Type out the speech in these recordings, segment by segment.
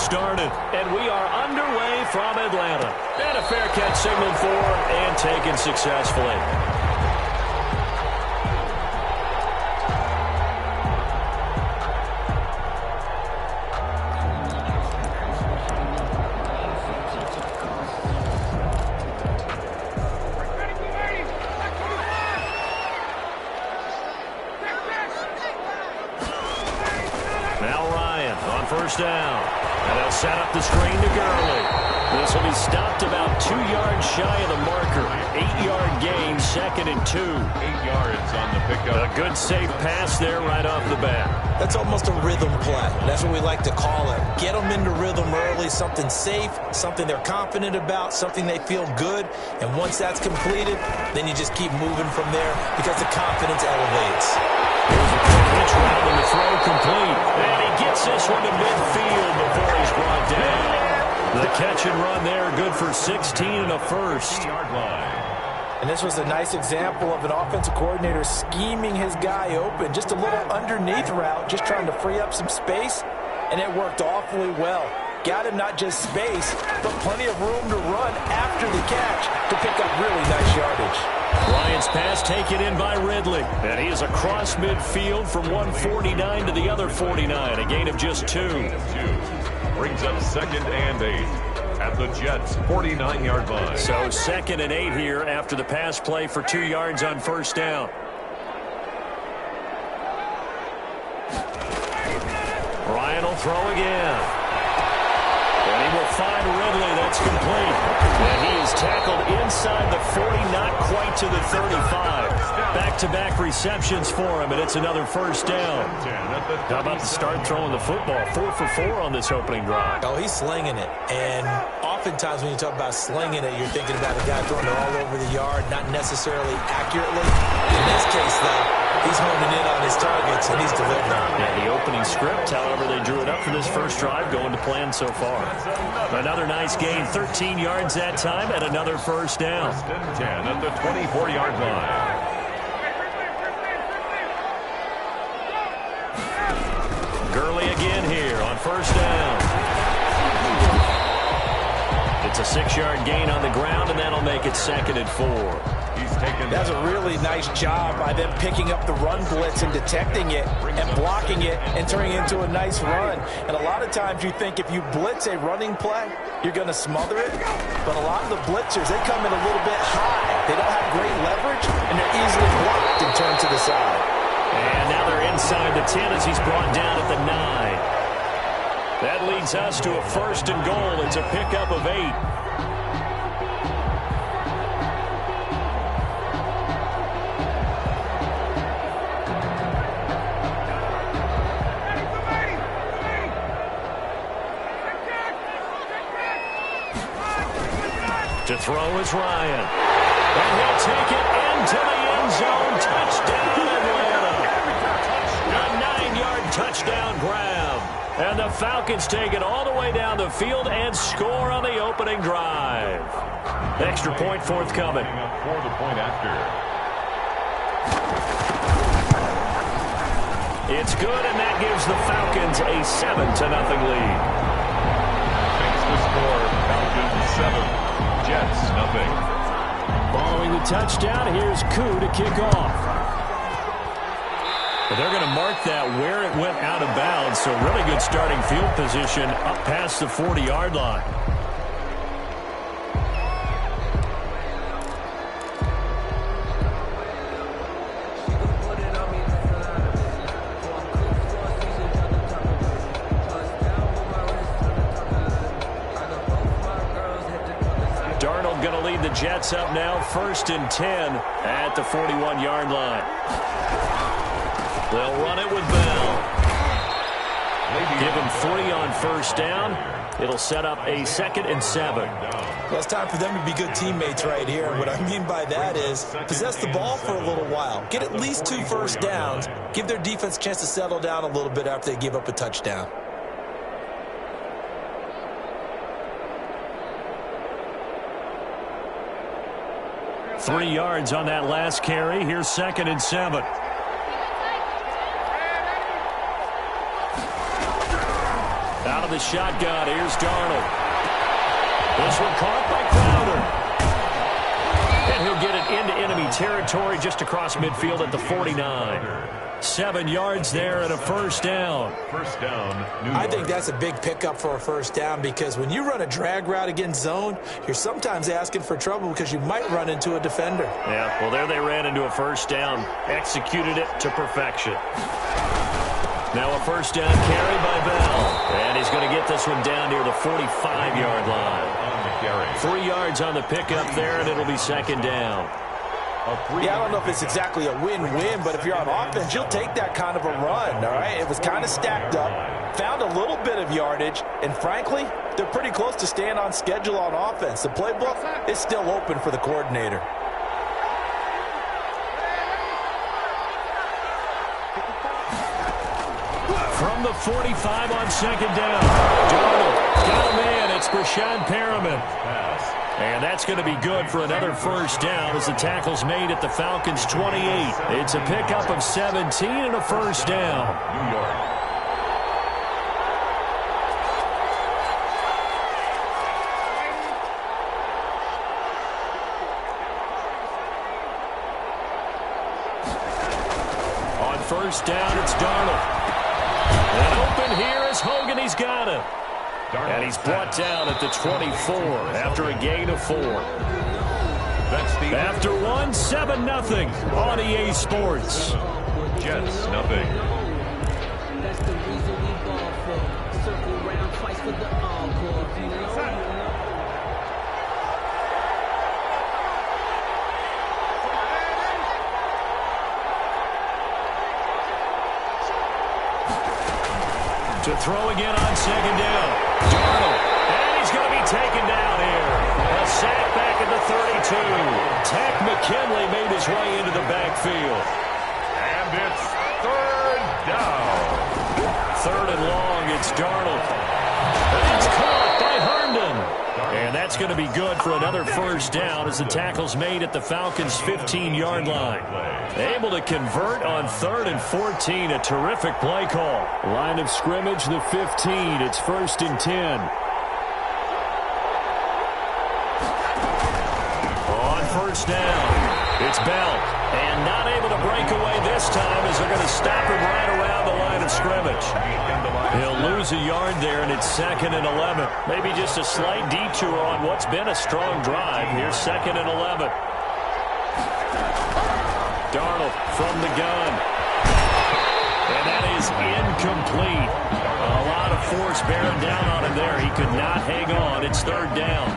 started. And we are underway from Atlanta. And a fair catch signaled for and taken successfully. First down. And they'll set up the screen to Gurley. This will be stopped about 2 yards shy of the marker. 8-yard gain, 2nd and 2. 8 yards on the pickup. A good safe pass there right off the bat. That's almost a rhythm play. That's what we like to call it. Get them into rhythm early, something safe, something they're confident about, something they feel good. And once that's completed, then you just keep moving from there because the confidence elevates. Here's a quick hitch route and the throw complete. And he gets this one to midfield before he's brought down. The catch and run there, good for 16 and a first. And this was a nice example of an offensive coordinator scheming his guy open. Just a little underneath route, just trying to free up some space, and it worked awfully well. Got him not just space, but plenty of room to run after the catch to pick up really nice yardage. Bryant's pass taken in by Ridley. And he is across midfield from 149 to the other 49. A gain of just 2. Brings up 2nd and 8 at the Jets' 49-yard line. So 2nd and 8 here after the pass play for 2 yards on first down. Bryant will throw again. And he will find Ridley. That's complete. And he is tackled inside the 40, not quite to the 35. Back-to-back receptions for him, and it's another first down. How about the start throwing the football? 4 for 4 on this opening drive. Oh, he's slinging it. And oftentimes when you talk about slinging it, you're thinking about a guy throwing it all over the yard, not necessarily accurately. In this case, though, he's honing in on his targets, and he's delivering. Yeah, the opening script, however, they drew it up for this first drive, going to plan so far. Another nice gain, 13 yards that time, and another first down. 10 at the 24-yard line. Gurley again here on first down. It's a 6-yard gain on the ground, and that'll make it 2nd and 4. That's a really nice job by them picking up the run blitz and detecting it and blocking it and turning it into a nice run. And a lot of times you think if you blitz a running play, you're going to smother it. But a lot of the blitzers, they come in a little bit high. They don't have great leverage, and they're easily blocked and turned to the side. And now they're inside the 10 as he's brought down at the 9. That leads us to a 1st and goal. It's a pickup of 8. To throw is Ryan. And he'll take it into the end zone. Touchdown, Atlanta. A 9-yard touchdown grab. And the Falcons take it all the way down the field and score on the opening drive. Extra point forthcoming. For the point after. It's good, and that gives the Falcons a 7-0 lead. Makes the score Falcons 7. Jets, nothing. Following the touchdown, here's Koo to kick off. But they're going to mark that where it went out of bounds, so really good starting field position up past the 40-yard line. The Jets up now, 1st and 10 at the 41-yard line. They'll run it with Bell. Give him 3 on first down. It'll set up a 2nd and 7. Well, it's time for them to be good teammates right here. What I mean by that is possess the ball for a little while. Get at least 2 first downs. Give their defense a chance to settle down a little bit after they give up a touchdown. Three yards on that last carry. Here's 2nd and 7. Out of the shotgun. Here's Darnold. This one caught by Crowder. And he'll get it into enemy territory just across midfield at the 49. 7 yards there and a first down. First down, New York. I think that's a big pickup for a first down because when you run a drag route against zone, you're sometimes asking for trouble because you might run into a defender. Yeah, well, there they ran into a first down. Executed it to perfection. Now a first down carry by Bell. And he's going to get this one down near the 45-yard line. 3 yards on the pickup there, and it'll be second down. Yeah, I don't know if it's exactly a win-win, but if you're on offense, you'll take that kind of a run, all right? It was kind of stacked up, found a little bit of yardage, and frankly, they're pretty close to staying on schedule on offense. The playbook is still open for the coordinator. From the 45 on second down. Darnold got a man. It's Brashad Perriman. And that's going to be good for another first down as the tackle's made at the Falcons' 28. It's a pickup of 17 and a first down. New York. On first down, it's Darnold. And open here is Hogan. He's got it. And he's brought down at the 24 after a gain of 4. After 7-0 on EA Sports. Jets, nothing. That's the reason we ball for. Circle round twice for the encore. To throw again on second down. Darnold. And he's going to be taken down here. A sack back at the 32. Tack McKinley made his way into the backfield. And it's third down. Third and long, it's Darnold. And it's caught by Herndon. And that's going to be good for another first down as the tackle's made at the Falcons' 15-yard line. Able to convert on 3rd and 14. A terrific play call. Line of scrimmage, the 15. It's 1st and 10. On first down, it's Bell. And not able to break away this time as they're going to stop him right around the line of scrimmage. He'll lose a yard there, and it's 2nd and 11. Maybe just a slight detour on what's been a strong drive. Here's 2nd and 11. Darnold from the gun. And that is incomplete. A lot of force bearing down on him there. He could not hang on. It's 3rd down.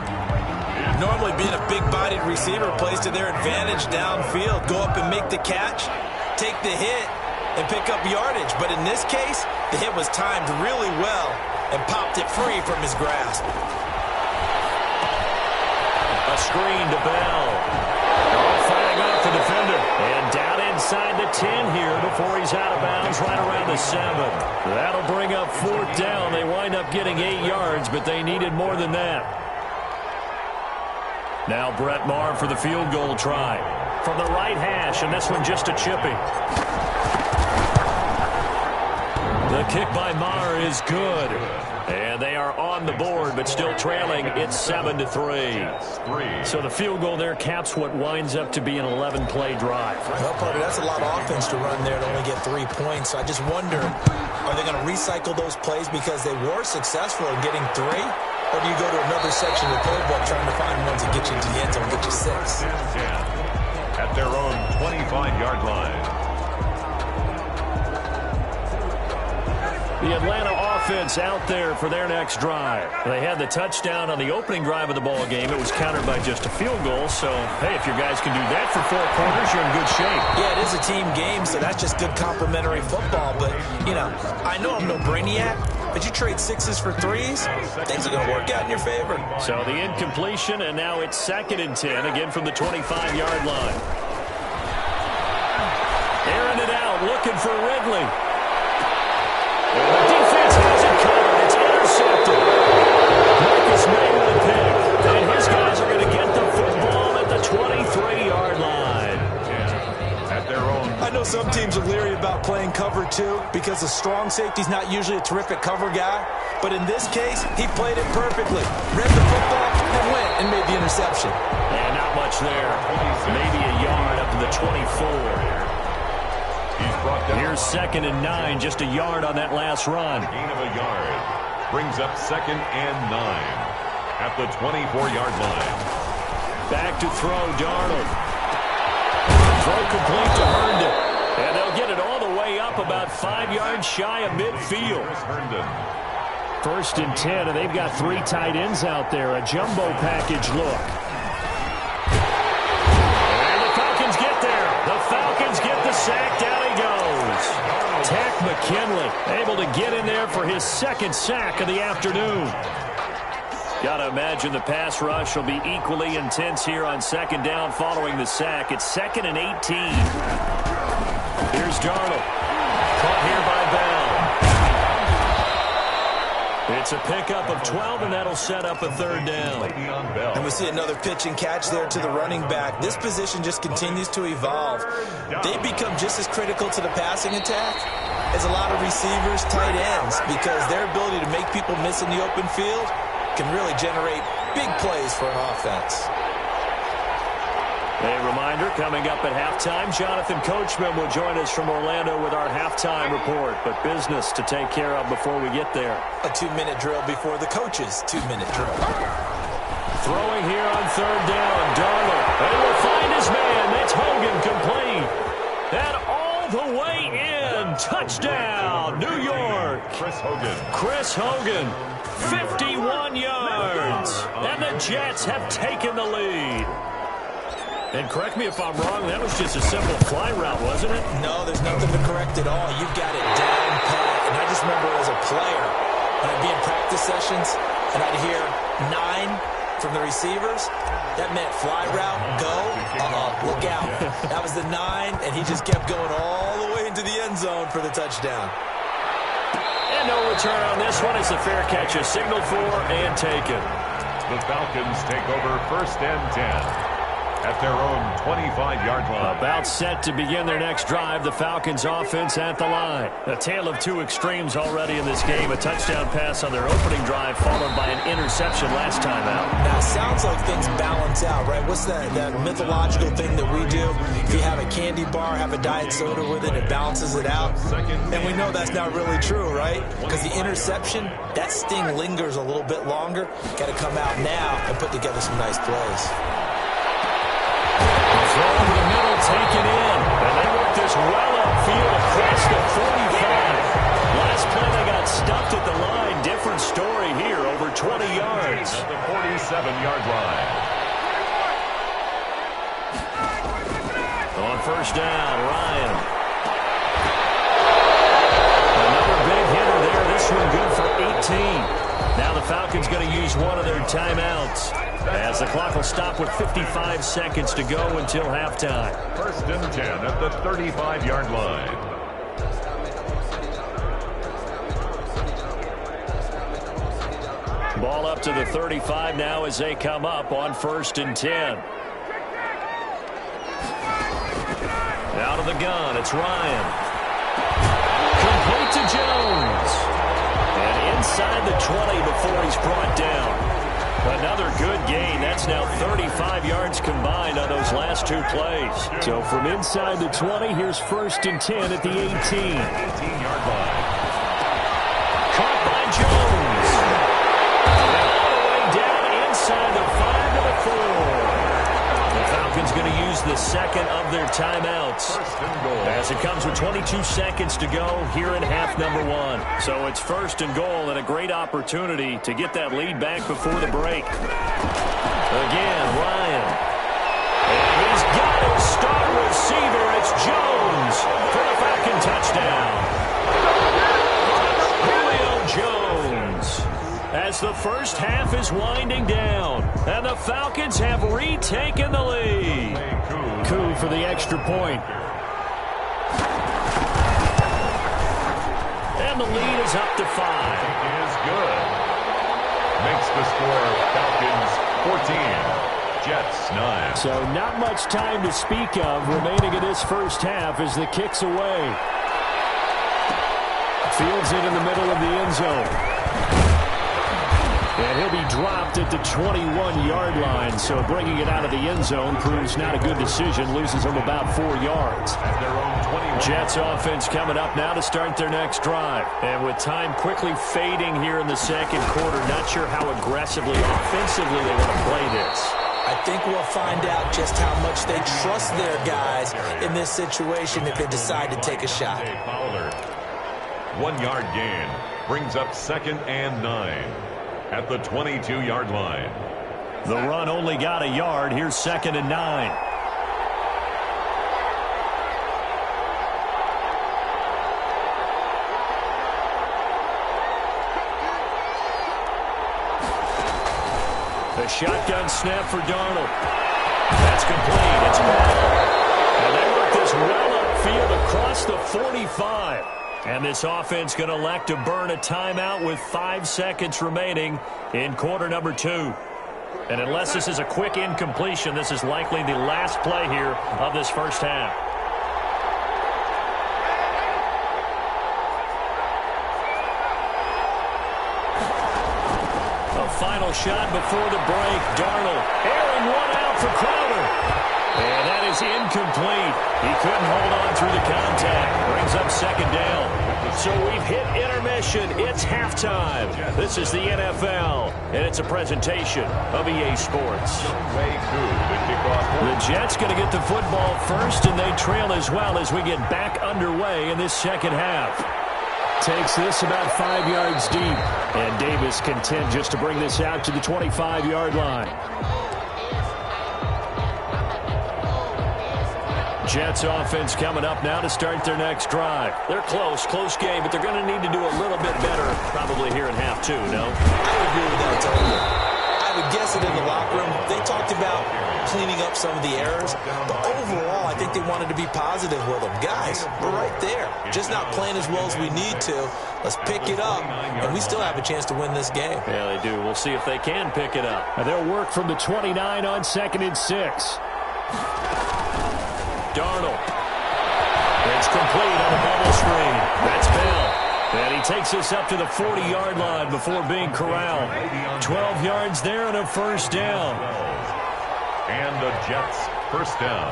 Normally being a big-bodied receiver plays to their advantage downfield. Go up and make the catch, take the hit, and pick up yardage. But in this case, the hit was timed really well and popped it free from his grasp. A screen to Bell. Fighting off the defender. And down inside the 10 here before he's out of bounds right around the 7. That'll bring up 4th down. They wind up getting 8 yards, but they needed more than that. Now Brett Maher for the field goal try. From the right hash, and this one just a chipping. The kick by Maher is good. And they are on the board, but still trailing. It's 7-3. So the field goal there caps what winds up to be an 11-play drive. Well, Parker, that's a lot of offense to run there to only get 3 points. So I just wonder, are they going to recycle those plays because they were successful in getting 3? Or do you go to another section of the playbook trying to find ones that get you into the end zone and get you 6? At their own 25-yard line. The Atlanta offense out there for their next drive. They had the touchdown on the opening drive of the ball game. It was countered by just a field goal. So, hey, if your guys can do that for 4 quarters, you're in good shape. Yeah, it is a team game, so that's just good complimentary football. But, you know, I know I'm no brainiac, but you trade 6s for 3s, things are going to work out in your favor. So the incompletion, and now it's 2nd and 10, again from the 25-yard line. Airing it out, looking for Ridley. The defense has it covered. It's intercepted. Marcus May with a pick. And his guys are going to get the football at the 23-yard line. At their own. I know some teams are leery about playing cover 2 because the strong safety's not usually a terrific cover guy. But in this case, he played it perfectly. Read the football, then went and made the interception. And not much there. Maybe a yard up to the 24. Here's 2nd and 9, just a yard on that last run. Gain of a yard brings up 2nd and 9 at the 24-yard line. Back to throw, Darnold. Throw complete to Herndon. And they'll get it all the way up about 5 yards shy of midfield. Herndon. 1st and 10, and they've got 3 tight ends out there. A jumbo package look. And the Falcons get there. The Falcons get the sack. Down he goes. Tack McKinley able to get in there for his 2nd sack of the afternoon. Got to imagine the pass rush will be equally intense here on 2nd down following the sack. It's 2nd and 18. Here's Darnold. Caught here by Bell. It's a pickup of 12, and that'll set up a 3rd down. And we see another pitch and catch there to the running back. This position just continues to evolve. They become just as critical to the passing attack as a lot of receivers, tight ends, because their ability to make people miss in the open field can really generate big plays for an offense. A reminder, coming up at halftime, Jonathan Coachman will join us from Orlando with our halftime report. But business to take care of before we get there. A 2-minute drill before the coach's 2-minute drill. Throwing here on 3rd down, Darnold. They will find his man. That's Hogan, complete. And all the way in. Touchdown, New York. Chris Hogan. Chris Hogan, 51 yards. And the Jets have taken the lead. And correct me if I'm wrong, that was just a simple fly route, wasn't it? No, there's nothing to correct at all. You've got it down pat. And I just remember as a player, when I'd be in practice sessions, and I'd hear 9 from the receivers, that meant fly route, go, look out. That was the 9, and he just kept going all the way into the end zone for the touchdown. And no return on this one. It's a fair catch, a signal for and taken. The Falcons take over 1st and 10. At their own 25-yard line. About set to begin their next drive. The Falcons offense at the line. A tale of 2 extremes already in this game. A touchdown pass on their opening drive followed by an interception last time out. Now, it sounds like things balance out, right? What's that mythological thing that we do? If you have a candy bar, have a diet soda with it, it balances it out. And we know that's not really true, right? Because the interception, that sting lingers a little bit longer. Got to come out now and put together some nice plays. Throw over the middle, taken in. And they work this well upfield across the 45. Last play they got stuffed at the line. Different story here, over 20 yards. At the 47-yard line. On 1st down, Ryan. Another big hitter there. This one good for 18. Now the Falcons going to use one of their timeouts, as the clock will stop with 55 seconds to go until halftime. 1st and 10 at the 35-yard line. Ball up to the 35 now as they come up on 1st and 10. Out of the gun, it's Ryan. Complete to Jones. And inside the 20 before he's brought down. Another good gain. That's now 35 yards combined on those last 2 plays. So from inside the 20, here's 1st and 10 at the 18. 18-yard line. Caught by Jones. And all the way down inside the 5 to the 4. The Falcons going to use the 2nd of their timeouts, as it comes with 22 seconds to go here in half number 1. So it's 1st and goal, and a great opportunity to get that lead back before the break. Again, Ryan. And he's got his star receiver. It's Jones for the Falcon touchdown. Jones, as the first half is winding down, and the Falcons have retaken the lead. Coup for the extra point. And the lead is up to 5. Is good. Makes the score Falcons 14, Jets 9. So not much time to speak of remaining in this first half as the kick's away. Fields it in the middle of the end zone. And he'll be dropped at the 21-yard line. So bringing it out of the end zone proves not a good decision. Loses him about 4 yards. At their own 21. Jets offense coming up now to start their next drive. And with time quickly fading here in the second quarter, not sure how aggressively, offensively they want to play this. I think we'll find out just how much they trust their guys in this situation if they decide to take a shot. 1 yard gain brings up 2nd and 9 at the 22-yard line. The run only got a yard. Here's 2nd and 9. The shotgun snap for Darnold. That's complete. It's ball. And they work this well upfield across the 45. And this offense going to elect to burn a timeout with 5 seconds remaining in quarter number 2. And unless this is a quick incompletion, this is likely the last play here of this first half. A final shot before the break. Darnold airing one out for Crowder. And that is incomplete. He couldn't hold on through the contact. Brings up 2nd down. So we've hit intermission. It's halftime. This is the NFL, and it's a presentation of EA Sports. The Jets going to get the football first, and they trail as well as we get back underway in this second half. Takes this about 5 yards deep, and Davis content just to bring this out to the 25-yard line. Jets offense coming up now to start their next drive. They're close game, but they're going to need to do a little bit better probably here in half 2, no? I would agree with that totally. I would guess it in the locker room. They talked about cleaning up some of the errors, but overall, I think they wanted to be positive with them. Guys, we're right there. Just not playing as well as we need to. Let's pick it up, and we still have a chance to win this game. Yeah, they do. We'll see if they can pick it up. And they'll work from the 29 on 2nd and 6. Darnold. It's complete on the bubble screen. That's Bell. And he takes us up to the 40-yard line before being corralled. 12 yards there and a first down. And the Jets first down.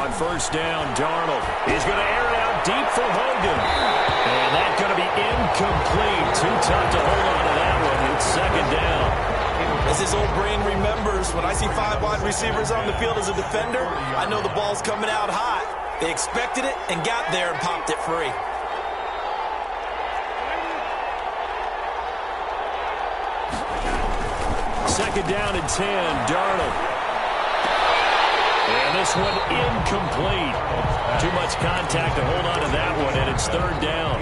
On first down, Darnold. He's going to air it out deep for Hogan. And that's going to be incomplete. Too tough to hold on to that one. It's 2nd down. As his old brain remembers, when I see 5 wide receivers on the field as a defender, I know the ball's coming out hot. They expected it and got there and popped it free. Second down and 10, Darnold. And this one incomplete. Too much contact to hold on to that one, and it's 3rd down.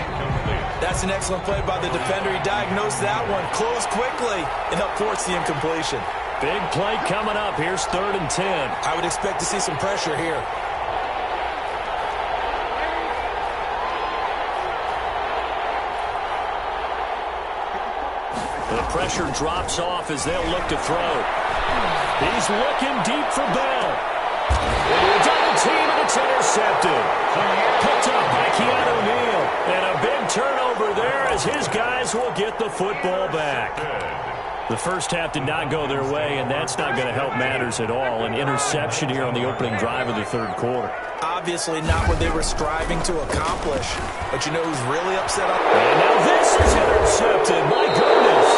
That's an excellent play by the defender. He diagnosed that one, closed quickly, and helped force the incompletion. Big play coming up. Here's 3rd and 10. I would expect to see some pressure here. The pressure drops off as they'll look to throw. He's looking deep for Bell. Double team, and it's intercepted. Picked up by Keanu Neal. And a big turnover there as his guys will get the football back. The first half did not go their way, and that's not going to help matters at all. An interception here on the opening drive of the 3rd quarter. Obviously not what they were striving to accomplish. But you know who's really upset? And now this is intercepted. My goodness.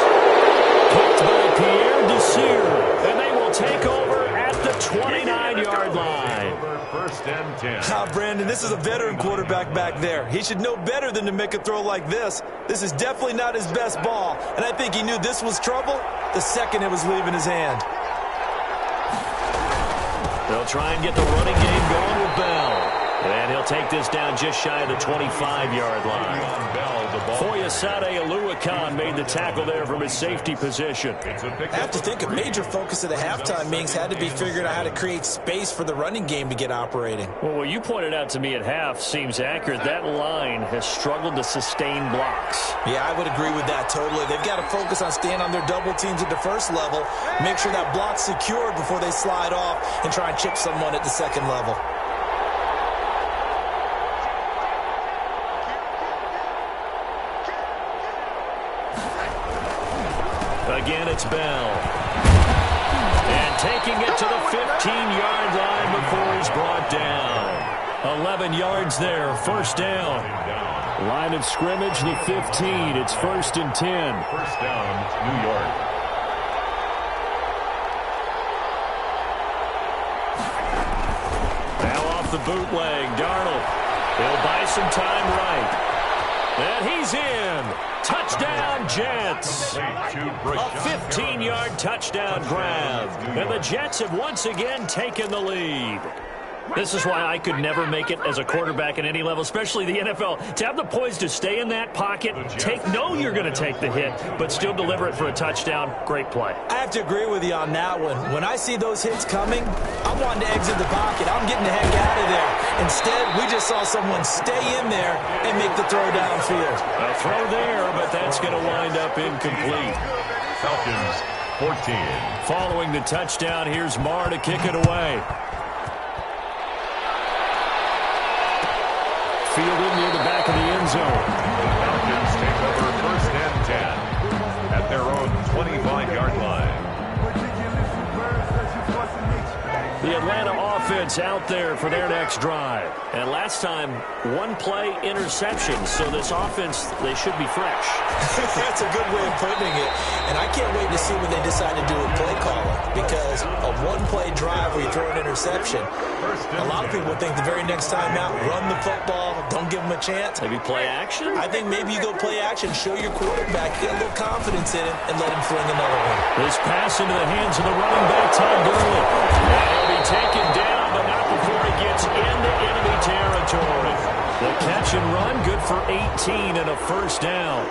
Picked by Pierre Desir. And they will take over at the 29-yard line. First and 10. Brandon, this is a veteran quarterback back there. He should know better than to make a throw like this. This is definitely not his best ball, and I think he knew this was trouble the second it was leaving his hand. They'll try and get the running game going with Bell. And he'll take this down just shy of the 25-yard line. Foyesade Oluwakan made the tackle there from his safety position. I have to think a major focus of the halftime meetings had to be figuring out how to create space for the running game to get operating. Well, what you pointed out to me at half seems accurate. That line has struggled to sustain blocks. Yeah, I would agree with that totally. They've got to focus on staying on their double teams at the first level, make sure that block's secured before they slide off and try and chip someone at the second level. again, it's Bell. And taking it to the 15-yard line before he's brought down. 11 yards there, first down. Line of scrimmage, the 15. It's 1st and 10. First down, New York. Now off the bootleg, Darnold. He'll buy some time right. And he's in. Touchdown, Jets. A 15-yard touchdown grab. And the Jets have once again taken the lead. This is why I could never make it as a quarterback at any level, especially the NFL. To have the poise to stay in that pocket, know you're going to take the hit, but still deliver it for a touchdown. Great play. I have to agree with you on that one. When I see those hits coming, I'm wanting to exit the pocket. I'm getting the heck out of there. Instead, we just saw someone stay in there and make the throw downfield. A throw there, but that's going to wind up incomplete. Falcons, 14. Following the touchdown, here's Marr to kick it away. Fielded near the back of the end zone. Falcons take over 1st and 10 at their own 25-yard line. The Atlanta offense out there for their next drive. And last time, one play interception. So this offense, they should be fresh. That's a good way of putting it. And I can't wait to see what they decide to do with play calling. Because a one-play drive where you throw an interception, a lot of people would think the very next time out, run the football, don't give them a chance. Maybe play action? I think maybe you go play action, show your quarterback, get a little confidence in him, and let him fling another one. This pass into the hands of the running back, Todd Gurley. He'll be taken down, but not before he gets into enemy territory. The catch and run, good for 18 and a first down.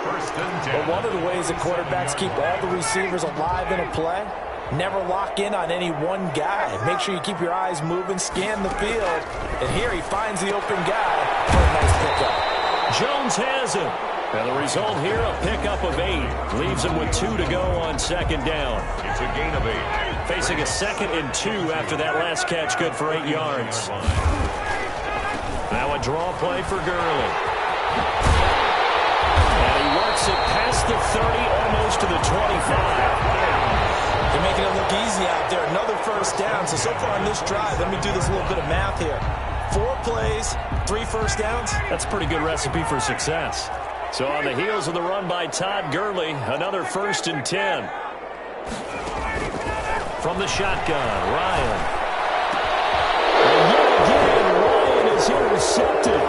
But one of the ways that quarterbacks keep all the receivers alive in a play, never lock in on any one guy. Make sure you keep your eyes moving, scan the field. And here he finds the open guy for a nice pickup. Jones has him. And the result here, a pickup of 8. Leaves him with 2 to go on second down. It's a gain of 8. Facing a 2nd and 2 after that last catch, good for 8 yards. Now a draw play for Gurley. And he works it past the 30, almost to the 25. They're making it look easy out there. Another first down. So far on this drive, let me do this little bit of math here. 4 plays, 3 first downs. That's a pretty good recipe for success. So on the heels of the run by Todd Gurley, another 1st and 10. From the shotgun, Ryan. And yet again, Ryan is intercepted.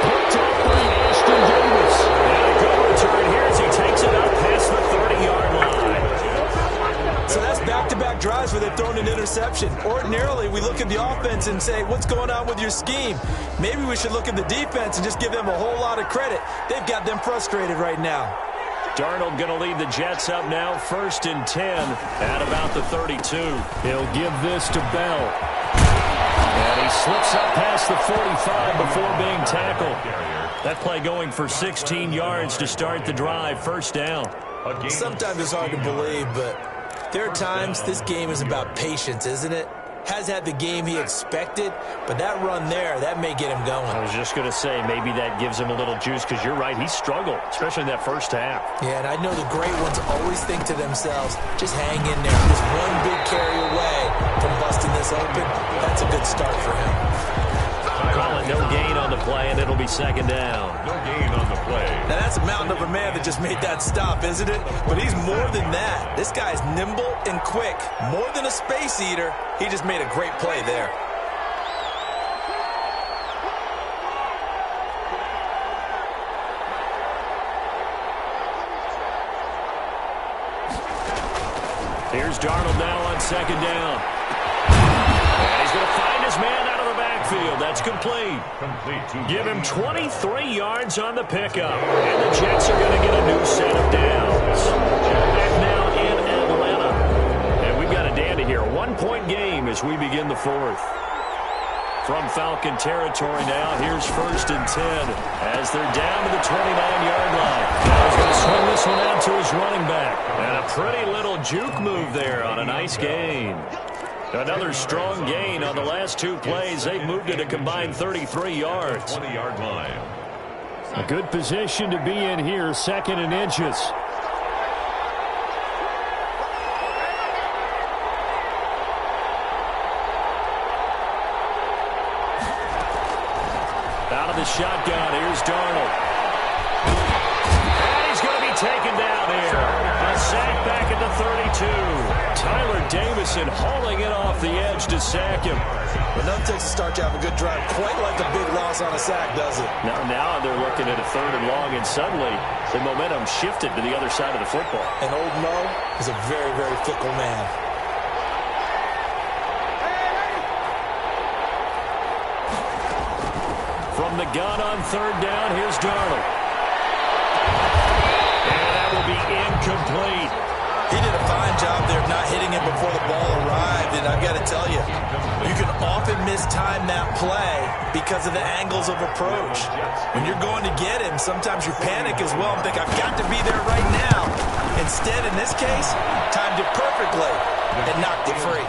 Picked up by Ashton Davis. And a good return here as he takes it up past the 30-yard line. So that's back-to-back drives where they've thrown an interception. Ordinarily, we look at the offense and say, what's going on with your scheme? Maybe we should look at the defense and just give them a whole lot of credit. They've got them frustrated right now. Darnold going to lead the Jets up now, 1st and 10 at about the 32. He'll give this to Bell. And he slips up past the 45 before being tackled. That play going for 16 yards to start the drive, first down. Sometimes it's hard to believe, but there are times this game is about patience, isn't it? Has had the game he expected, but that run there, that may get him going. I was just going to say, maybe that gives him a little juice, because you're right, he struggled, especially in that first half. Yeah, and I know the great ones always think to themselves, just hang in there. Just one big carry away from busting this open. That's a good start for him. Call it no gain on the play, and it'll be second down. No gain on the play. Now, that's a mountain of a man that just made that stop, isn't it? But he's more than that. This guy's nimble and quick. More than a space eater, he just made a great play there. Here's Darnold now on second down. And he's going to find his man out of the backfield. That's complete. Give him 23 yards on the pickup. And the Jets are going to get a new set of downs. Back now in Atlanta. And we've got a dandy here. A 1-point game as we begin the 4th. From Falcon territory now, here's 1st and 10 as they're down to the 29-yard line. Now he's going to swing this one out to his running back. And a pretty little juke move there on a nice gain. Another strong gain on the last 2 plays. They've moved it a combined 33 yards. 20-yard line. A good position to be in here, 2nd and inches. Out of the shotgun, here's Darnold. And he's going to be taken down here. A sack back at the 32. Tyler Davison hauling it off the edge to sack him. Enough takes to start to have a good drive. Quite like a big loss on a sack, does it? Now they're looking at a 3rd and long, and suddenly the momentum shifted to the other side of the football. And old Mo is a very, very fickle man. From the gun on 3rd down, here's Darnold. And that will be incomplete. He did a fine job there of not hitting him before the ball arrived, and I've got to tell you, you can often mistime that play because of the angles of approach. When you're going to get him, sometimes you panic as well and think, I've got to be there right now. Instead, in this case, timed it perfectly and knocked it free.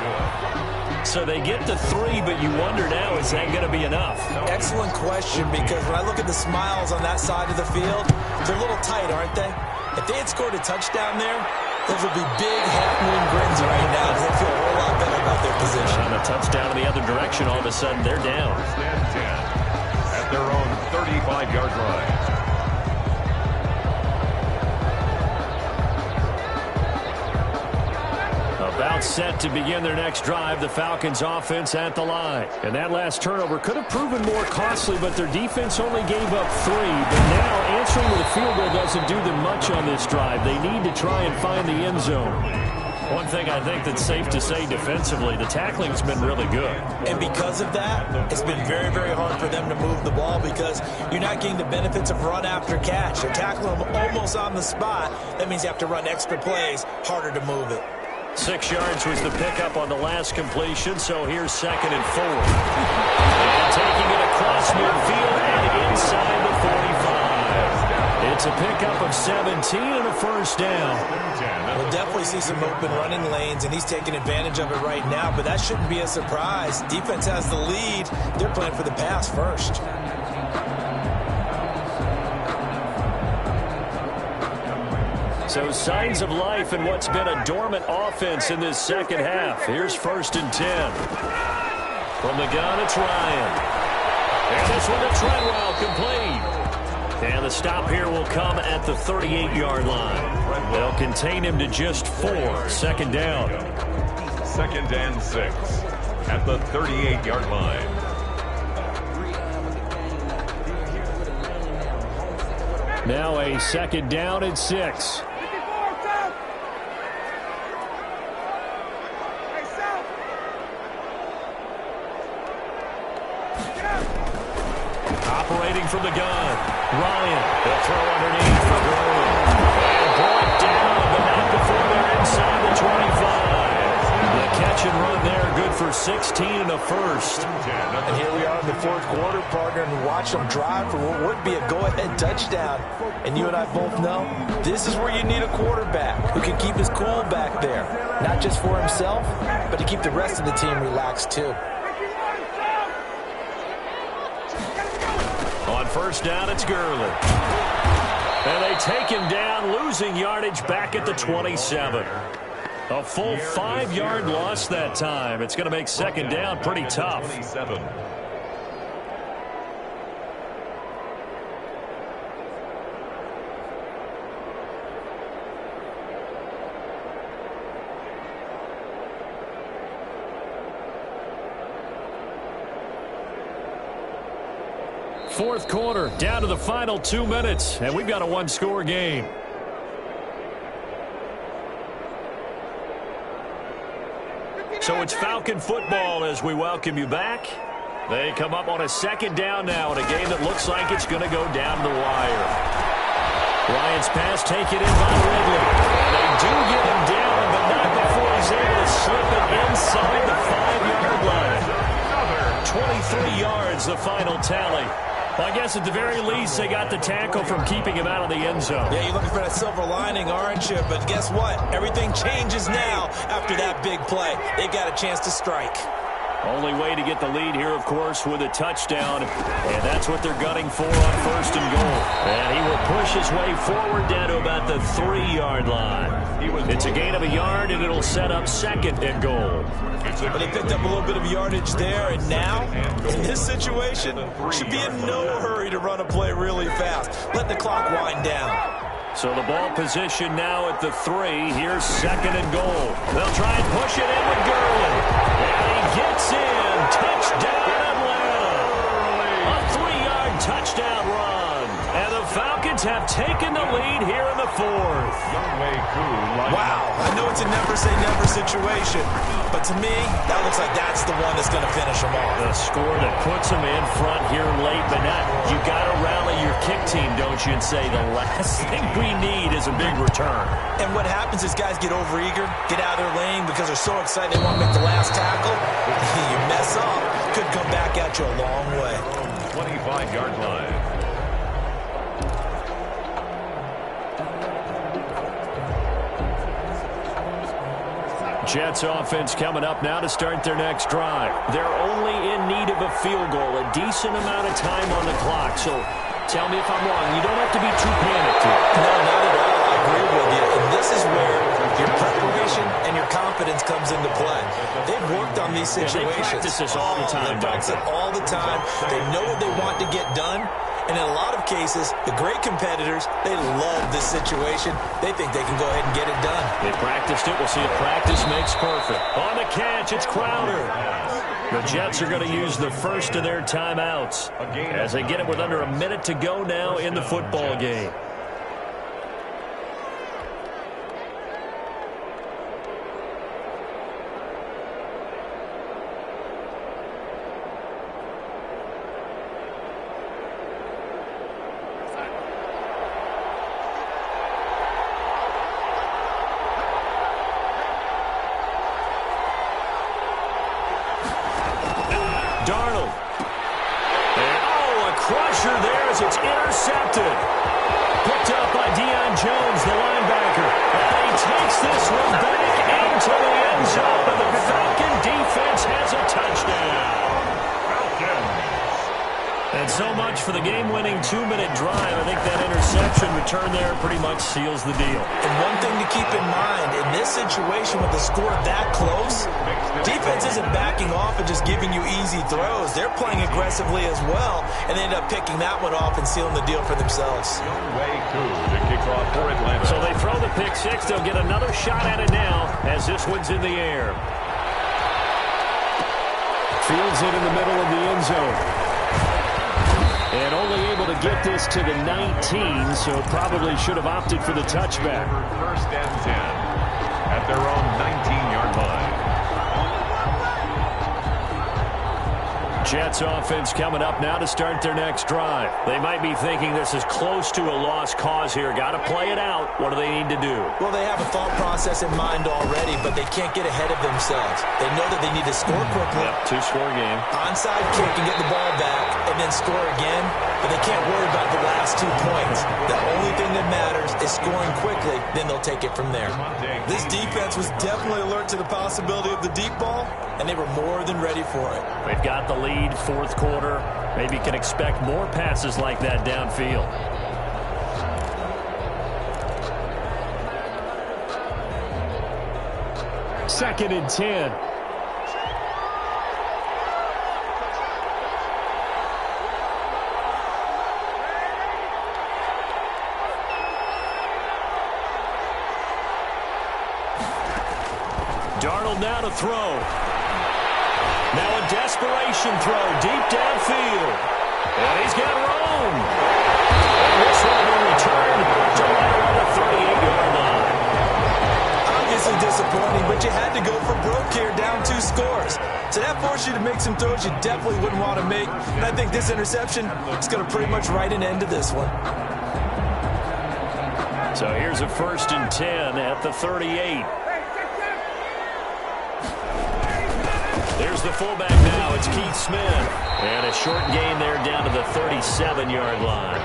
So they get to 3, but you wonder now, is that going to be enough? Excellent question, because when I look at the smiles on that side of the field, they're a little tight, aren't they? If they had scored a touchdown there, those would be big half-moon grins right now because they feel a whole lot better about their position. On a touchdown in the other direction, all of a sudden they're down. And 10 at their own 35-yard line. About set to begin their next drive, the Falcons offense at the line. And that last turnover could have proven more costly, but their defense only gave up 3. But now answering with a field goal doesn't do them much on this drive. They need to try and find the end zone. One thing I think that's safe to say defensively, the tackling's been really good. And because of that, it's been very, very hard for them to move the ball because you're not getting the benefits of run after catch. They're tackling them almost on the spot. That means you have to run extra plays, harder to move it. 6 yards was the pickup on the last completion, so here's 2nd and 4. And taking it across midfield and inside the 45. It's a pickup of 17 and a first down. We'll definitely see some open running lanes, and he's taking advantage of it right now, but that shouldn't be a surprise. Defense has the lead. They're playing for the pass first. So signs of life in what's been a dormant offense in this second half. Here's 1st and 10. From the gun, it's Ryan. And this one to Treadwell, complete. And the stop here will come at the 38-yard line. They'll contain him to just 4. 2nd down. 2nd and 6 at the 38-yard line. Now a 2nd down and 6. Operating from the gun, Ryan. They'll throw underneath for Gurley. And brought down, but not before they're inside the 25. The catch and run there, good for 16 and a first. And here we are in the 4th quarter, partner, and watch them drive for what would be a go-ahead touchdown. And you and I both know this is where you need a quarterback who can keep his cool back there. Not just for himself, but to keep the rest of the team relaxed too. On 1st down, it's Gurley. And they take him down, losing yardage back at the 27. A full 5-yard loss that time. It's going to make 2nd down pretty tough. 27. Fourth quarter, down to the final 2 minutes, and we've got a 1-score game. So it's Falcon football as we welcome you back. They come up on a 2nd down now in a game that looks like it's going to go down the wire. Ryan's pass taken in by Ridley. They do get him down, but not before he's able to slip it inside the 5-yard line. 23 yards, the final tally. Well, I guess at the very least, they got the tackle from keeping him out of the end zone. Yeah, you're looking for that silver lining, aren't you? But guess what? Everything changes now after that big play. They got a chance to strike. Only way to get the lead here, of course, with a touchdown. And that's what they're gunning for on 1st and goal. And he will push his way forward down to about the 3-yard line. It's a gain of a yard, and it'll set up 2nd and goal. But he picked up a little bit of yardage there, and now, in this situation, should be in no hurry to run a play really fast. Let the clock wind down. So the ball position now at the 3. Here's 2nd and goal. They'll try and push it in with Gurley. And he gets in. Touchdown, Atlanta. A 3-yard touchdown run. And the Falcons have taken the lead here in the 4th. Wow, I know it's a never-say-never situation, but to me, that looks like that's the one that's going to finish them off. The score that puts them in front here late, but not. You got to rally your kick team, don't you, and say the last thing we need is a big return. And what happens is guys get overeager, get out of their lane because they're so excited they want to make the last tackle. You mess up, could come back at you a long way. 25-yard line. Jets offense coming up now to start their next drive. They're only in need of a field goal, a decent amount of time on the clock. So tell me if I'm wrong. You don't have to be too panicked here. No, not at all. I agree with you. And this is where your preparation and your confidence comes into play. They've worked on these situations. They practice this all the time. They practice it all the time. They know what they want to get done. And in a lot of cases, the great competitors, they love this situation. They think they can go ahead and get it done. They practiced it. We'll see if practice makes perfect. On the catch, it's Crowder. The Jets are going to use the first of their timeouts as they get it with under a minute to go now in the football game. Darnold. And, a crusher there as it's intercepted. Picked up by Deion Jones, the linebacker. And he takes this one back into the end zone. And the Falcon defense has a touchdown. And so much for the game-winning 2-minute drive. I think that interception return there pretty much seals the deal. And one thing to keep in mind, in this situation with the score that close, defense isn't backing off and just giving you easy throws. They're playing aggressively as well, and they end up picking that one off and sealing the deal for themselves. So they throw the pick six. They'll get another shot at it now as this one's in the air. Fields it in the middle of the end zone. And only able to get this to the 19, so probably should have opted for the touchback. 1st and 10 at their own 19-yard line. Jets offense coming up now to start their next drive. They might be thinking this is close to a lost cause here. Got to play it out. What do they need to do? Well, they have a thought process in mind already, but they can't get ahead of themselves. They know that they need to score quickly. Yep, 2-score game. Onside kick and get the ball back and then score again, but they can't worry about the last 2 points. The only thing that matters is scoring quickly, then they'll take it from there. This defense was definitely alert to the possibility of the deep ball, and they were more than ready for it. They've got the lead, 4th quarter. Maybe can expect more passes like that downfield. Second and 10. Darnold now to throw. Now a desperation throw deep downfield. And he's got room. And this one will return to right around the 38-yard line. Obviously disappointing, but you had to go for broke here, down 2 scores. So that forced you to make some throws you definitely wouldn't want to make. And I think this interception is going to pretty much write an end to this one. So here's a 1st and 10 at the 38. There's the fullback now. It's Keith Smith. And a short gain there down to the 37-yard line.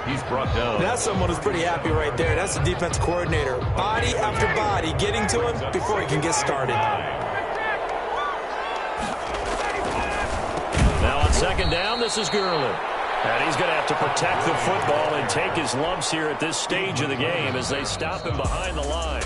He's brought down. That's someone who's pretty happy right there. That's the defense coordinator. Body after body getting to him before he can get started. Second down, this is Gurley. And he's going to have to protect the football and take his lumps here at this stage of the game as they stop him behind the line.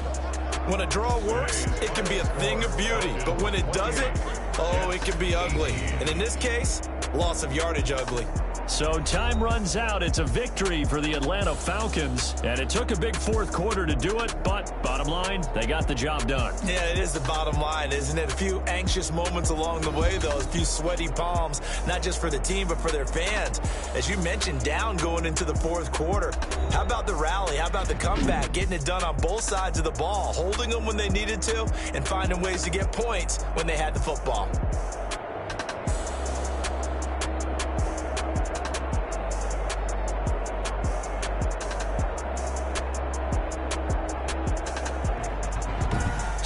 When a draw works, it can be a thing of beauty. But when it doesn't, oh, it can be ugly. And in this case, loss of yardage ugly. So time runs out. It's a victory for the Atlanta Falcons. And it took a big fourth quarter to do it. But bottom line, they got the job done. Yeah, it is the bottom line, isn't it? A few anxious moments along the way, though. A few sweaty palms, not just for the team, but for their fans. As you mentioned, down going into the fourth quarter. How about the rally? How about the comeback? Getting it done on both sides of the ball. Holding them when they needed to and finding ways to get points when they had the football.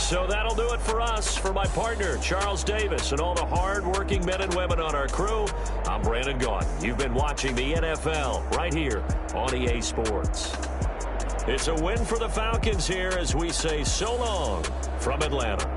So that'll do it for us. For my partner, Charles Davis, and all the hard-working men and women on our crew, I'm Brandon Gaudin. You've been watching the NFL right here on EA Sports. It's a win for the Falcons here as we say so long from Atlanta.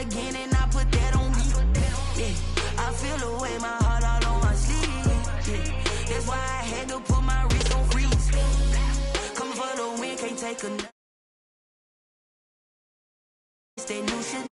Again, and I put that on me. Yeah, I feel away, my heart all on my sleeve. Yeah, that's why I had to put my wrist on freeze. Coming for the win, can't take a. Stay new shit.